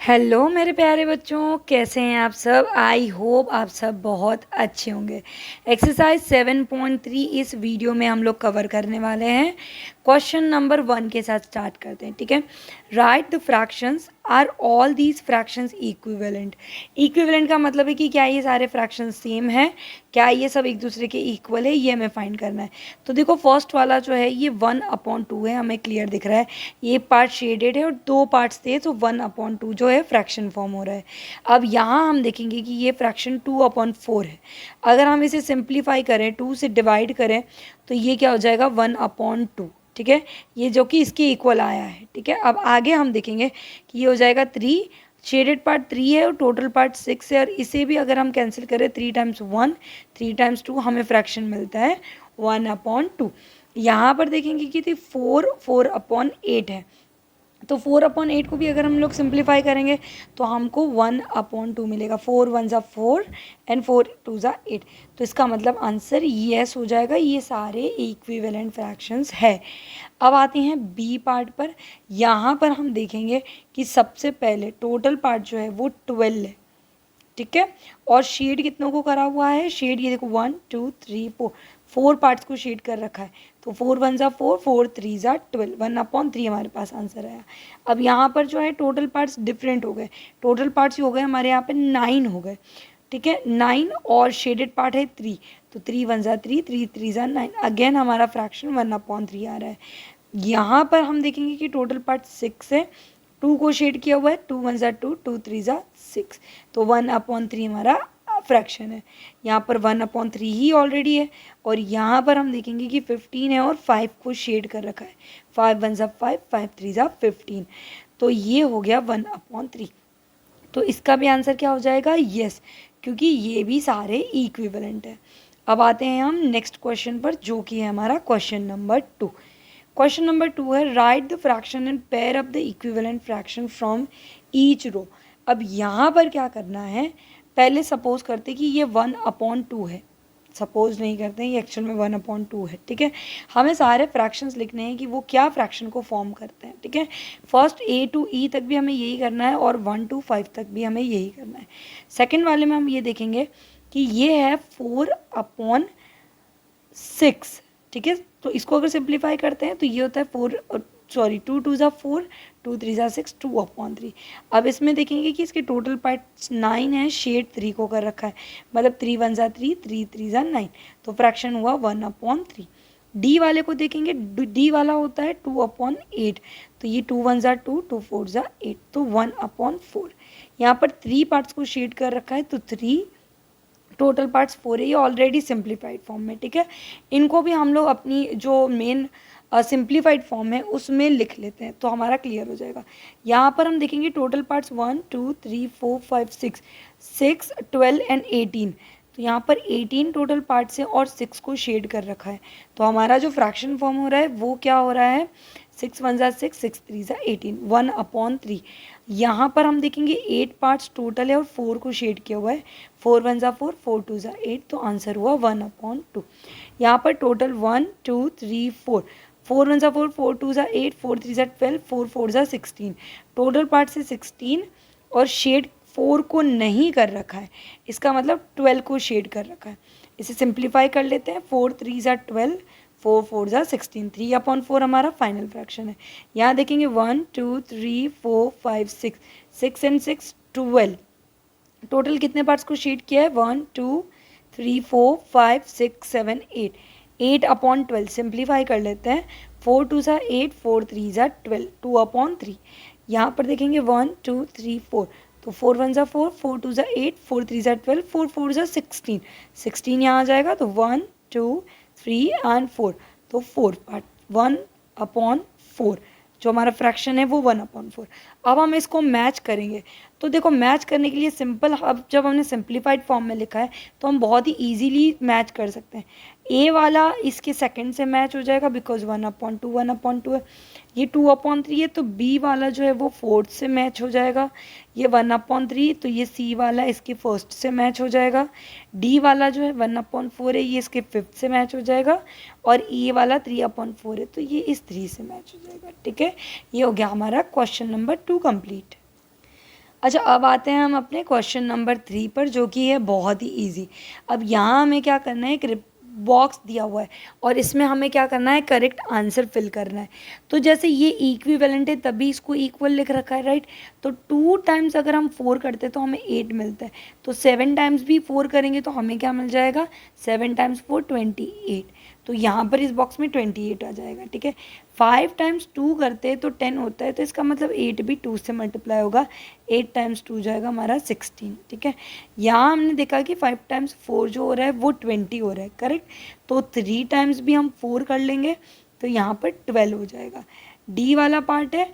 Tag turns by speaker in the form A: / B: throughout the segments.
A: Hello मेरे प्यारे बच्चों, कैसे हैं आप सब। आई होप आप सब बहुत अच्छे होंगे। एक्सरसाइज 7.3 इस वीडियो में हम लोग कवर करने वाले हैं। क्वेश्चन नंबर 1 के साथ स्टार्ट करते हैं, ठीक है। Write the fractions, are all these fractions equivalent. Equivalent का मतलब है कि क्या ये सारे फ्रैक्शंस सेम है, क्या ये सब एक दूसरे के इक्वल है, ये हमें फाइंड करना है। तो देखो फर्स्ट वाला जो है ये 1/2 है, हमें क्लियर दिख रहा है। ये पार्ट शेडेड है और 2 पार्ट्स थे, तो 1/2 जो है फ्रैक्शन फॉर्म हो रहा है। अब यहाँ हम देखेंगे कि ये फ्रैक्शन 2/4 है। अगर हम इसे सिंप्लीफाई करें, 2 से डिवाइड करें, तो ये क्या हो जाएगा 1/2, ठीक है। ये जो कि इसके इक्वल आया है, ठीक है। अब आगे हम देखेंगे कि ये हो जाएगा 3, शेडेड पार्ट 3 है और टोटल पार्ट 6 है, और इसे भी अगर हम कैंसिल करें 3 टाइम्स 1 3 टाइम्स 2 हमें फ्रैक्शन मिलता है 1/2। यहाँ पर देखेंगे कि 4/8 है, तो 4/8 को भी अगर हम लोग सिंप्लीफाई करेंगे तो हमको 1/2 मिलेगा। 4 1 ज़ा 4 एंड 4 2 ज़ा 8। तो इसका मतलब आंसर येस हो जाएगा, ये सारे इक्विवेलेंट फ्रैक्शंस है। अब आते हैं बी पार्ट पर। यहाँ पर हम देखेंगे कि सबसे पहले टोटल पार्ट जो है वो 12 है, ठीक है। और शेड कितनों को करा हुआ है, शेड ये देखो 1 2 3 4, 4 पार्ट्स को शेड कर रखा है। तो 4 1 ज़ा 4 4 3 ज़ा 12, 1/3 हमारे पास आंसर आया। अब यहाँ पर जो है टोटल पार्ट्स डिफरेंट हो गए। टोटल पार्ट्स हो गए हमारे यहाँ पे 9 हो गए, ठीक है। 9 और शेडेड पार्ट है 3, तो 3 1 ज़ा 3 3 3 ज़ा 9। अगेन हमारा फ्रैक्शन 1/3 आ रहा है। यहाँ पर हम देखेंगे कि टोटल पार्ट 6 है, 2 को शेड किया हुआ है, 2 1 ज़ा 2 2 3 ज़ा 6, तो 1/3 हमारा फ्रैक्शन है। यहाँ पर 1/3 ही ऑलरेडी है, और यहाँ पर हम देखेंगे कि 15 है और 5 को शेड कर रखा है। 5 1 ज़ा 5 5 3 ज़ा 15, तो ये हो गया 1/3। तो इसका भी आंसर क्या हो जाएगा, यस, क्योंकि ये भी सारे इक्विवेलेंट है। अब आते हैं हम नेक्स्ट क्वेश्चन पर, जो कि है हमारा क्वेश्चन नंबर 2। क्वेश्चन नंबर 2 है write the fraction and pair up the equivalent fraction from each row. अब यहाँ पर क्या करना है, पहले सपोज करते कि ये 1/2 है। सपोज नहीं करते हैं, ये एक्चुअल में 1/2 है, ठीक है। हमें सारे फ्रैक्शंस लिखने हैं कि वो क्या फ्रैक्शन को फॉर्म करते हैं, ठीक है। फर्स्ट A to E तक भी हमें यही करना है, और 1 to 5 तक भी हमें यही करना है। सेकेंड वाले में हम ये देखेंगे कि ये है 4/6, ठीक है। तो इसको अगर सिंप्लीफाई करते हैं तो ये होता है 2 2 ज़ा 4 2 3 ज़ा 6 2/3। अब इसमें देखेंगे कि इसके टोटल पार्ट्स 9 है, शेड 3 को कर रखा है, मतलब 3 1 ज़ा 3 3 3 ज़ा 9, तो फ्रैक्शन हुआ 1/3। डी वाले को देखेंगे, डी वाला होता है 2/8, तो ये 2 1 ज़ा 2 2 4 ज़ा 8, तो 1/4। यहाँ पर 3 पार्ट्स को शेड कर रखा है, तो 3, टोटल पार्ट्स 4 है, ये ऑलरेडी सिंप्लीफाइड फॉर्म में, ठीक है। इनको भी हम लोग अपनी जो मेन सिंप्लीफाइड फॉर्म है उसमें लिख लेते हैं, तो हमारा क्लियर हो जाएगा। यहाँ पर हम देखेंगे टोटल पार्ट्स 1 2 3 4 5 6 6 12 एंड 18, तो यहाँ पर 18 टोटल पार्ट्स है और 6 को शेड कर रखा है। तो हमारा जो फ्रैक्शन फॉर्म हो रहा है वो क्या हो रहा है, 6 1 ज़ा 6 6 3 ज़ा 18, 1/3। यहाँ पर हम देखेंगे 8 पार्ट्स टोटल है और 4 को शेड किया हुआ है, 4 1 ज़ा 4 4 2 ज़ा 8, तो आंसर हुआ 1/2। यहाँ पर टोटल 1 2 3 4, 4 1 ज़ा 4 4 2 ज़ा 8 4 3 ज़ा 12 4 4 ज़ा 16, टोटल पार्ट से 16 और शेड 4 को नहीं कर रखा है, इसका मतलब 12 को शेड कर रखा है। इसे सिंप्लीफाई कर लेते हैं, 4 3 ज़ा 12 4 4 ज़ा 16, 3/4 हमारा फाइनल फ्रैक्शन है। यहाँ देखेंगे 1 2 3 4 5 6 6 एंड 6 12, टोटल कितने पार्ट्स को शेड किया है, 1 2 3 4 5 6 7 8, 8/12। सिंप्लीफाई कर लेते हैं, 4 2 ज़ा 8 4 3 ज़ा 12, 2/3। यहाँ पर देखेंगे 1 2 3 4, तो 4 1 ज़ा 4 4 2 ज़ा 8 4 3 ज़ा 12 4 4 ज़ा 16, 16 यहाँ आ जाएगा, तो 1 2 3 एंड 4, तो 4 पार्ट 1/4, जो हमारा फ्रैक्शन है वो 1/4। अब हम इसको मैच करेंगे, तो देखो मैच करने के लिए सिंपल, अब जब हमने सिंप्लीफाइड फॉर्म में लिखा है तो हम बहुत ही इजीली मैच कर सकते हैं। ए वाला इसके सेकंड से मैच हो जाएगा, बिकॉज 1/2 है। ये 2/3 है, तो बी वाला जो है वो फोर्थ से मैच हो जाएगा। ये 1/3, तो ये सी वाला इसके फर्स्ट से मैच हो जाएगा। डी वाला जो है 1/4 है, ये इसके फिफ्थ से मैच हो जाएगा। और ई वाला 3/4 है, तो ये इस 3 से मैच हो जाएगा, ठीक है। ये हो गया हमारा क्वेश्चन नंबर 2 कंप्लीट। अच्छा, अब आते हैं हम अपने क्वेश्चन नंबर 3 पर, जो कि है बहुत ही इजी। अब यहाँ हमें क्या करना है, एक बॉक्स दिया हुआ है और इसमें हमें क्या करना है, करेक्ट आंसर फिल करना है। तो जैसे ये इक्विवेलेंट है तभी इसको इक्वल लिख रखा है, राइट। तो 2 टाइम्स अगर हम 4 करते हैं तो हमें 8 मिलता है, तो 7 टाइम्स भी 4 करेंगे तो हमें क्या मिल जाएगा, 7 टाइम्स 4 28। तो यहाँ पर इस बॉक्स में 28 आ जाएगा, ठीक है। 5 टाइम्स 2 करते हैं तो 10 होता है, तो इसका मतलब 8 भी 2 से मल्टीप्लाई होगा, 8 टाइम्स 2 जाएगा हमारा 16, ठीक है। यहाँ हमने देखा कि 5 टाइम्स 4 जो हो रहा है वो 20 हो रहा है, करेक्ट। तो 3 टाइम्स भी हम 4 कर लेंगे तो यहाँ पर 12 हो जाएगा। डी वाला पार्ट है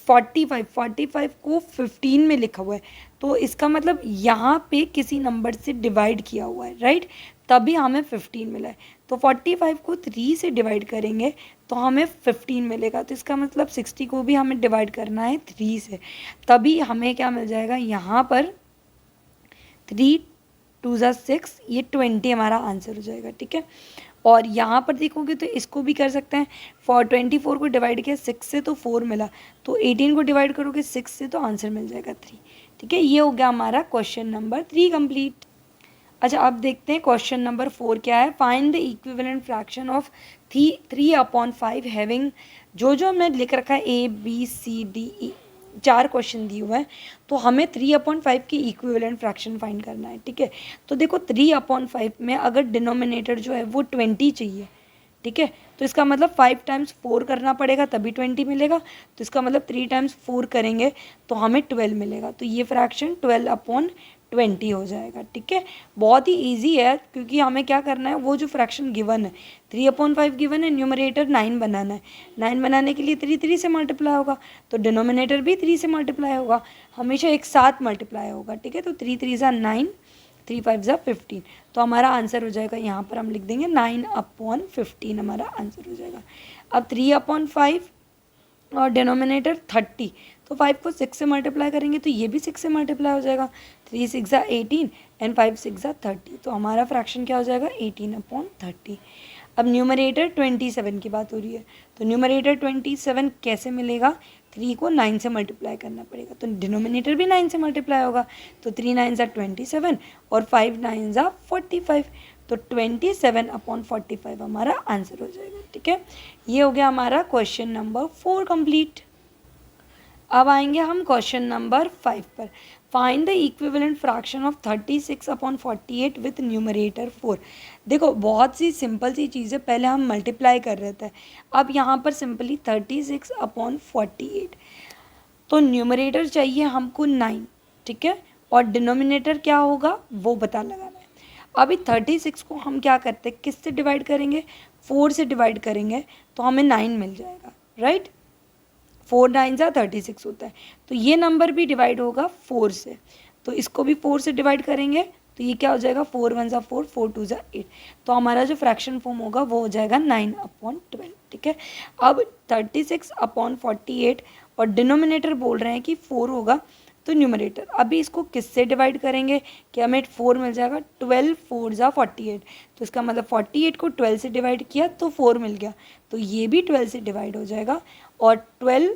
A: 45 को 15 में लिखा हुआ है, तो इसका मतलब यहाँ पे किसी नंबर से डिवाइड किया हुआ है, राइट, तभी हमें 15 मिला है। तो 45 को 3 से डिवाइड करेंगे तो हमें 15 मिलेगा, तो इसका मतलब 60 को भी हमें डिवाइड करना है 3 से, तभी हमें क्या मिल जाएगा, यहाँ पर 3 2 ज़ा 6, ये 20 हमारा आंसर हो जाएगा, ठीक है। और यहाँ पर देखोगे तो इसको भी कर सकते हैं, 24 को डिवाइड किया 6 से तो 4 मिला, तो 18 को डिवाइड करोगे 6 से तो आंसर मिल जाएगा 3, ठीक है। ये हो गया हमारा क्वेश्चन नंबर 3 कंप्लीट। अच्छा, अब देखते हैं क्वेश्चन नंबर 4 क्या है। Find the equivalent fraction of 3/5 having, जो हमने लिख रखा है ABCDE, 4 क्वेश्चन दिए हुए हैं, तो हमें 3/5 की इक्विवेलेंट फ्रैक्शन फाइंड करना है, ठीक है। तो देखो 3/5 में अगर डिनोमिनेटर जो है वो 20 चाहिए, ठीक है, तो इसका मतलब 5 टाइम्स 4 करना पड़ेगा तभी 20 मिलेगा, तो इसका मतलब 3 टाइम्स 4 करेंगे तो हमें 12 मिलेगा, तो ये फ्रैक्शन 12/20 हो जाएगा, ठीक है। बहुत ही इजी है, क्योंकि हमें क्या करना है, वो जो फ्रैक्शन गिवन है 3/5 गिवन है, न्यूमरेटर 9 बनाना है, 9 बनाने के लिए 3 से मल्टीप्लाई होगा, तो डिनोमिनेटर भी 3 से मल्टीप्लाई होगा, हमेशा एक साथ मल्टीप्लाई होगा, ठीक है। तो 3 × 9, 3 5 15, तो हमारा आंसर हो जाएगा, यहाँ पर हम लिख देंगे 9/15 हमारा आंसर हो जाएगा। अब 3/5 और डिनोमिनेटर 30, तो 5 को 6 से मल्टीप्लाई करेंगे तो ये भी 6 से मल्टीप्लाई हो जाएगा, 3 6 18 एंड 5 6 30, तो हमारा फ्रैक्शन क्या हो जाएगा, 18/30। अब न्यूमरेटर 27 की बात हो रही है, तो न्यूमरेटर 27 कैसे मिलेगा, 3 को 9 से मल्टीप्लाई करना पड़ेगा, तो डिनोमिनेटर भी 9 से मल्टीप्लाई होगा, तो 3 9 ज़ा 27 और 5 9 ज़ा 45, तो 27/45 हमारा आंसर हो जाएगा, ठीक है। ये हो गया हमारा क्वेश्चन नंबर 4 कंप्लीट। अब आएंगे हम क्वेश्चन नंबर 5 पर। Find the equivalent fraction of 36/48 with numerator 4। देखो बहुत सी सिंपल सी चीज़ें, पहले हम मल्टीप्लाई कर रहे थे, अब यहाँ पर सिंपली 36/48, तो न्यूमरेटर चाहिए हमको 9, ठीक है, और डिनोमिनेटर क्या होगा वो पता लगाना है। अभी 36 को हम क्या करते हैं, किससे डिवाइड करेंगे, 4 से डिवाइड करेंगे तो हमें 9 मिल जाएगा, राइट। 4 9 ज़ा 36 होता है, तो ये नंबर भी डिवाइड होगा 4 से, तो इसको भी 4 से डिवाइड करेंगे तो ये क्या हो जाएगा, 4 1 ज़ा 4, 4 2 ज़ा 8, तो हमारा जो फ्रैक्शन फॉर्म होगा वो हो जाएगा 9/12, ठीक है। अब 36/48 और डिनोमिनेटर बोल रहे हैं कि 4 होगा, तो न्यूमरेटर अभी इसको किससे डिवाइड करेंगे कि हमें 4 मिल जाएगा, 12 4 ज़ा 48, तो इसका मतलब 48 को 12 से डिवाइड किया तो 4 मिल गया, तो ये भी 12 से डिवाइड हो जाएगा, और 12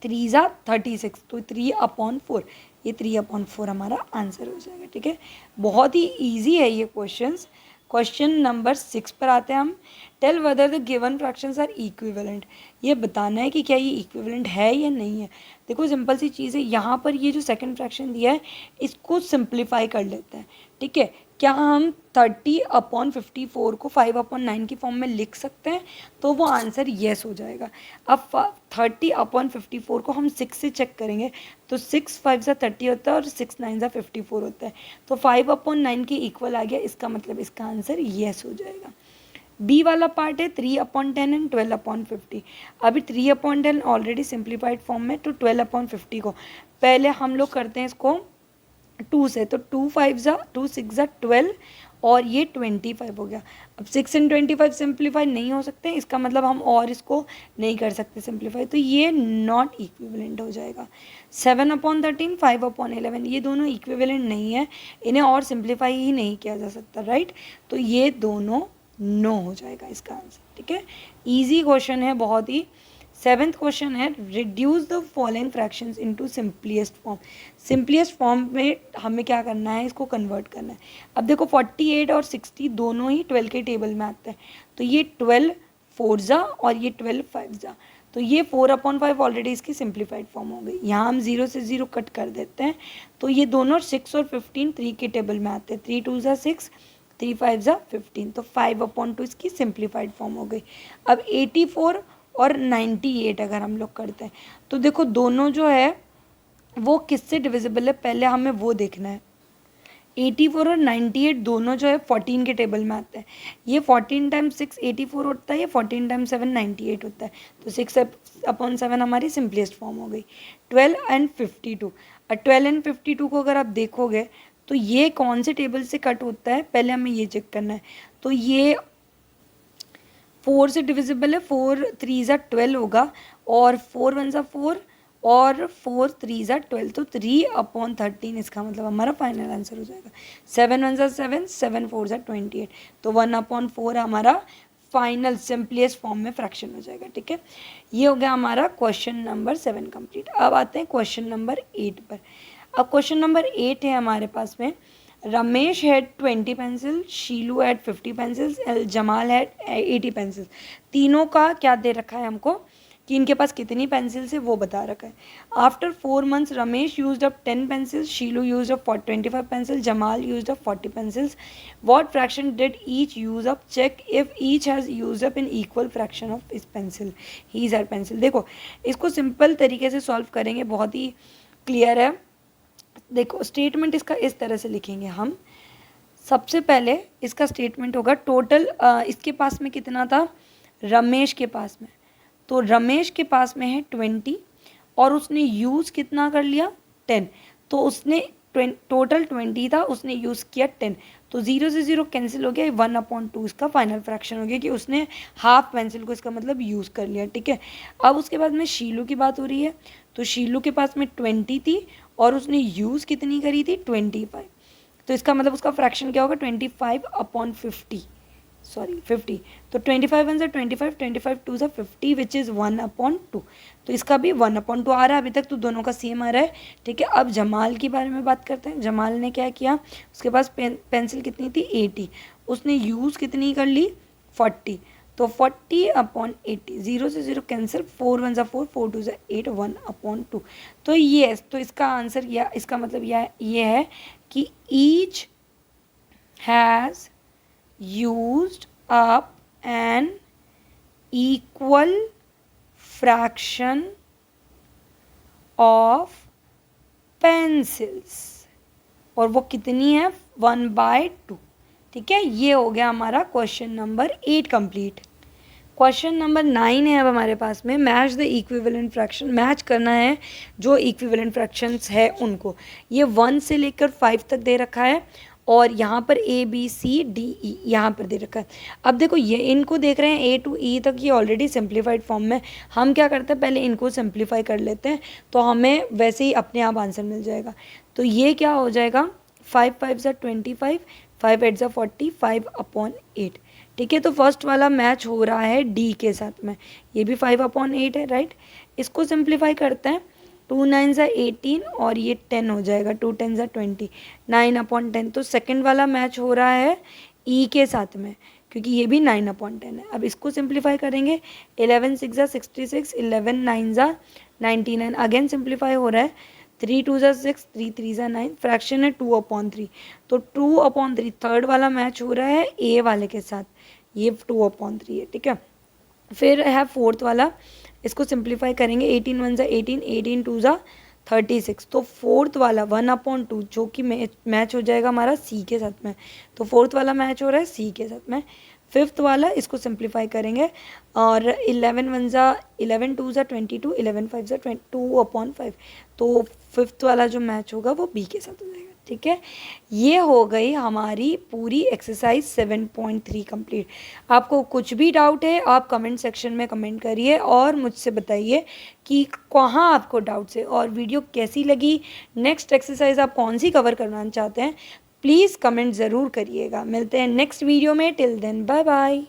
A: 3 ज़ा 36, तो 3/4, ये 3/4 हमारा आंसर हो जाएगा, ठीक है। बहुत ही ईजी है ये क्वेश्चंस। क्वेश्चन नंबर 6 पर आते हैं हम। Tell whether the given fractions are equivalent, ये बताना है कि क्या ये इक्विवेलेंट है या नहीं है। देखो सिंपल सी चीज़ है, यहाँ पर ये जो सेकंड फ्रैक्शन दिया है इसको सिंप्लीफाई कर लेते हैं, ठीक है। क्या हम 30/54 को 5/9 की फॉर्म में लिख सकते हैं, तो वो आंसर येस हो जाएगा। अब 30/54 को हम 6 से चेक करेंगे, तो 6 5 ज़ा 30 होता है और 6 9 ज़ा 54 होता है, तो 5/9 के इक्वल आ गया, इसका मतलब इसका आंसर येस हो जाएगा। बी वाला पार्ट है 3/10 एंड 12/50। अभी 3/10 ऑलरेडी सिंप्लीफाइड फॉर्म में, तो 12/50 को पहले हम लोग करते हैं इसको 2 से, तो 2 5 ज़ा 2 6 ज़ा 12 और ये 25 हो गया। अब 6 एंड 25 सिंप्लीफाई नहीं हो सकते, इसका मतलब हम और इसको नहीं कर सकते सिंप्लीफाई, तो ये नॉट इक्विवेलेंट हो जाएगा। 7/13 5/11 ये दोनों इक्विवेलेंट नहीं है, इन्हें और सिंप्लीफाई ही नहीं किया जा सकता, राइट, तो ये दोनों नो हो जाएगा इसका आंसर, ठीक है। ईजी क्वेश्चन है बहुत ही। 7th क्वेश्चन है reduce the following fractions into simplest form. Simplest form में हमें क्या करना है, इसको कन्वर्ट करना है। अब देखो 48 और 60 दोनों ही 12 के टेबल में आते हैं, तो ये 12 4 और ये 12 5 तो ये 4/5 ऑलरेडी इसकी सिंप्लीफाइड फॉर्म हो गई। यहाँ हम 0 से 0 कट कर देते हैं, तो ये दोनों 6 और 15 3 के टेबल में आते हैं। 3 2 6, 3 5 15, तो 5/2 इसकी सिंप्लीफाइड फॉर्म हो गई। अब 84 और 98 अगर हम लोग करते हैं, तो देखो दोनों जो है वो किससे डिविजिबल है, पहले हमें वो देखना है। 84 और 98 दोनों जो है 14 के टेबल में आते हैं। ये 14 टाइम्स 6 84 होता है, ये 14 टाइम्स 7 98 होता है, तो 6/7 हमारी सिंपलेस्ट फॉर्म हो गई। 12 एंड 52, 12 एंड 52 को अगर आप देखोगे तो ये कौन से टेबल से कट होता है, पहले हमें ये चेक करना है। तो ये 4 से डिविजिबल है, 4 3 12 होगा, और 4 1 4 और 4 3 12, तो 3/13 इसका मतलब हमारा फाइनल आंसर हो जाएगा। 7 1 7, 7 4 28, तो 1/4 हमारा फाइनल सिंपलेस्ट फॉर्म में फ्रैक्शन हो जाएगा। ठीक है, ये हो गया हमारा क्वेश्चन नंबर 7 कंप्लीट। अब आते हैं क्वेश्चन नंबर 8 पर। अब क्वेश्चन नंबर 8 है हमारे पास में, Ramesh had 20 pencil, शीलू had 50 pencils, Jamal had 80 pencils. तीनों का क्या दे रखा है हमको कि इनके पास कितनी पेंसिल्स है वो बता रखा है। After 4 months Ramesh used up 10 pencils, Shilu used up 25 pencil, Jamal used up 40 pencils. What fraction did each use up, check if each has use up in equal fraction of his pencil, his her pencil. देखो इसको simple तरीके से solve करेंगे, बहुत ही clear है। देखो statement इसका इस तरह से लिखेंगे हम। सबसे पहले इसका स्टेटमेंट होगा टोटल, इसके पास में कितना था, रमेश के पास में, तो रमेश के पास में है 20 और उसने यूज़ कितना कर लिया 10, तो उसने टोटल 20 था, उसने यूज़ किया 10, तो 0 से 0 कैंसिल हो गया, 1/2 इसका फाइनल फ्रैक्शन हो गया कि उसने हाफ पेंसिल को इसका मतलब यूज़ कर लिया। ठीक है, अब उसके बाद में शीलू की बात हो रही है, तो शीलू के पास में 20 थी और उसने यूज़ कितनी करी थी 25, तो इसका मतलब उसका फ्रैक्शन क्या होगा 25/50, सॉरी 50, तो 25 1 25, 25 2 50, विच इज़ 1/2, तो इसका भी 1/2 आ रहा है। अभी तक तो दोनों का सेम आ रहा है। ठीक है, अब जमाल के बारे में बात करते हैं। जमाल ने क्या किया, उसके पास पेंसिल कितनी थी 80, उसने यूज़ कितनी कर ली 40, तो 40/80, 0 से 0 कैंसिल, 4 1 4, 4 2 8, 1/2, तो ये, तो इसका आंसर या इसका मतलब ये है कि each has used up an equal fraction of pencils, और वो कितनी है 1/2। ठीक है, ये हो गया हमारा question number 8 complete. Question number 9 है अब हमारे पास में, match the equivalent fraction. Match करना है जो इक्विवेलेंट फ्रैक्शंस है उनको। ये 1 से लेकर 5 तक दे रखा है और यहाँ पर ABCDE यहाँ पर दे रखा है। अब देखो ये इनको देख रहे हैं A to E तक, ये ऑलरेडी सिंप्लीफाइड फॉर्म में। हम क्या करते हैं पहले इनको सिंप्लीफाई कर लेते हैं, तो हमें वैसे ही अपने आप आंसर मिल जाएगा। तो ये क्या हो जाएगा 5 5 25, 5 8 40, 5/8। ठीक है, तो फर्स्ट वाला मैच हो रहा है D के साथ में, ये भी 5/8 है, राइट। इसको सिंप्लीफाई करते हैं, 2 9 18 और ये 10 हो जाएगा, 2 10 20, 9/10। तो सेकंड वाला मैच हो रहा है E के साथ में, क्योंकि ये भी 9/10 है। अब इसको सिंप्लीफाई करेंगे, 11 6 66, 11 9 99, अगेन सिंप्लीफाई हो रहा है, 3 2 6, 3 3 9, फ्रैक्शन है 2/3, तो 2/3 थर्ड वाला मैच हो रहा है A वाले के साथ, ये 2/3 है। ठीक है, फिर है फोर्थ वाला, इसको सिंप्लीफाई करेंगे, 18 1 18, 18 2 36, तो फोर्थ वाला 1/2 जो कि मैच हो जाएगा हमारा C के साथ में, तो फोर्थ वाला मैच हो रहा है C के साथ में। फिफ्थ वाला इसको सिंप्लीफाई करेंगे और 11 1 11 2 22, 11 5 2/5, तो फिफ्थ वाला जो मैच होगा वो B के साथ हो जाएगा। ठीक है, ये हो गई हमारी पूरी एक्सरसाइज 7.3 कंप्लीट। आपको कुछ भी डाउट है आप कमेंट सेक्शन में कमेंट करिए और मुझसे बताइए कि कहाँ आपको डाउट्स है और वीडियो कैसी लगी, नेक्स्ट एक्सरसाइज आप कौन सी कवर करना चाहते हैं, प्लीज़ कमेंट ज़रूर करिएगा। मिलते हैं नेक्स्ट वीडियो में, टिल देन बाय बाय।